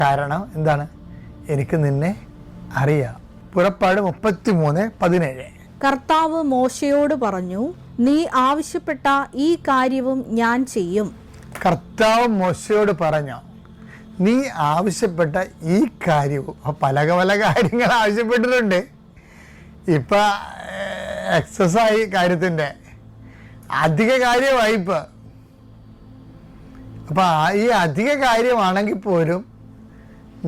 കാരണം എന്താണ്? എനിക്ക് നിന്നെ അറിയാം. പുറപ്പാട് 33:17. കർത്താവ് മോശയോട് പറഞ്ഞു, നീ ആവശ്യപ്പെട്ട ഈ കാര്യവും ഞാൻ ചെയ്യും. കർത്താവ് മോശയോട് പറഞ്ഞു, നീ ആവശ്യപ്പെട്ട ഈ കാര്യവും. പല പല കാര്യങ്ങൾ ആവശ്യപ്പെട്ടിട്ടുണ്ട്. ഇപ്പം എക്സസൈസ് കാര്യത്തിൻ്റെ അധിക കാര്യമായി ഇപ്പം. അപ്പം ഈ അധിക കാര്യമാണെങ്കിൽ പോലും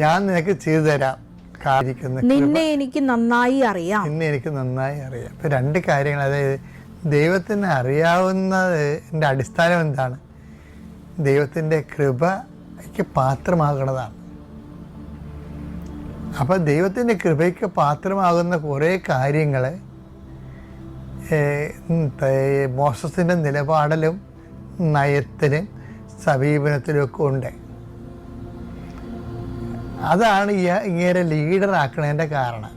ഞാൻ നിനക്ക് ചെയ്തു തരാം. നിന്നെ എനിക്ക് നന്നായി അറിയാം. ഇപ്പം രണ്ട് കാര്യങ്ങൾ. അതായത് ദൈവത്തിന് അറിയാവുന്നതിൻ്റെ അടിസ്ഥാനം എന്താണ്? ദൈവത്തിൻ്റെ കൃപയ്ക്ക് പാത്രമാകണതാണ്. അപ്പം ദൈവത്തിൻ്റെ കൃപയ്ക്ക് പാത്രമാകുന്ന കുറേ കാര്യങ്ങൾ മോശത്തിൻ്റെ നിലപാടിലും നയത്തിലും സമീപനത്തിലുമൊക്കെ ഉണ്ട്. അതാണ് ഇങ്ങനെ ലീഡറാക്കണതിൻ്റെ കാരണം.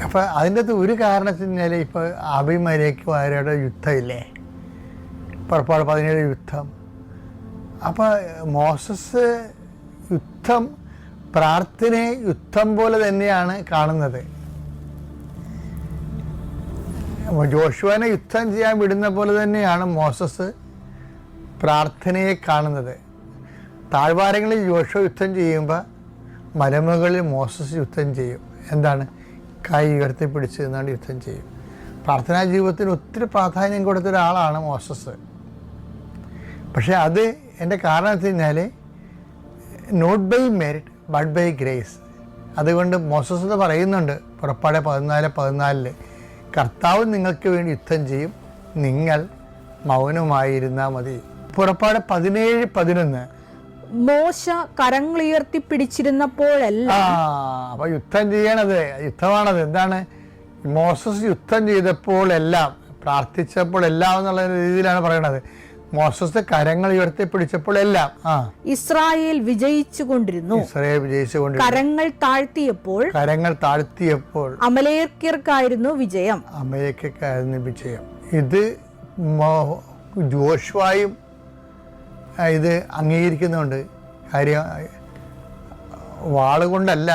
അപ്പം അതിൻ്റെ അകത്ത് ഒരു കാരണത്തിനാൽ ഇപ്പോൾ അബിമലേക്കുമാരുടെ യുദ്ധമില്ലേ, പുറപ്പാട് 17 യുദ്ധം. അപ്പോൾ മോസസ് യുദ്ധം പ്രാർത്ഥനയെ യുദ്ധം പോലെ തന്നെയാണ് കാണുന്നത്. ജോഷുവനെ യുദ്ധം ചെയ്യാൻ വിടുന്ന പോലെ തന്നെയാണ് മോസസ് പ്രാർത്ഥനയെ കാണുന്നത്. താഴ്വാരങ്ങളിൽ ജോഷുവ യുദ്ധം ചെയ്യുമ്പോൾ മലമുകളിൽ മോസസ് യുദ്ധം ചെയ്യും. എന്താണ്? കൈ ഉയർത്തിപ്പിടിച്ച് നിന്നാണ്ട് യുദ്ധം ചെയ്യും. പ്രാർത്ഥനാ ജീവിതത്തിന് ഒത്തിരി പ്രാധാന്യം കൊടുത്ത ഒരാളാണ് മോസസ്. പക്ഷേ അത് എൻ്റെ കാരണം വെച്ച് കഴിഞ്ഞാൽ not by merit but by grace. അതുകൊണ്ട് മോസസ് എന്ന് പറയുന്നുണ്ട് പുറപ്പാട് 14:14 കർത്താവ് നിങ്ങൾക്ക് വേണ്ടി യുദ്ധം ചെയ്യും, നിങ്ങൾ മൗനമായിരുന്നാൽ മതി. പുറപ്പാട് 17:11 മോശ കരങ്ങളുയർത്തിപ്പിടിച്ചിരുന്നപ്പോഴെല്ലാം. അപ്പൊ യുദ്ധം ചെയ്യണത് യുദ്ധമാണത്. എന്താണ്? മോസസ് യുദ്ധം ചെയ്തപ്പോഴെല്ലാം, പ്രാർത്ഥിച്ചപ്പോഴെല്ലാം എന്നുള്ള രീതിയിലാണ് പറയണത്. മോസസ് കരങ്ങൾ ഉയർത്തിപ്പിടിച്ചപ്പോഴെല്ലാം ഇസ്രായേൽ വിജയിച്ചുകൊണ്ടിരുന്നു. കരങ്ങൾ താഴ്ത്തിയപ്പോൾ അമലേക്യർക്കായിരുന്നു വിജയം. ഇത് ജോഷുവയും ഇത് അംഗീകരിക്കുന്നുണ്ട്. കാര്യം വാളുകൊണ്ടല്ല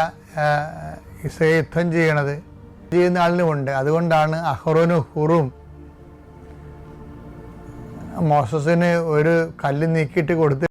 ഇസ്രായേൽ യുദ്ധം ചെയ്യണത്, ചെയ്യുന്ന ആളിനുമുണ്ട്. അതുകൊണ്ടാണ് അഹ്റോനും ഹൂറും മോസസിന് ഒരു കല്ല് നീക്കിയിട്ട് കൊടുത്ത്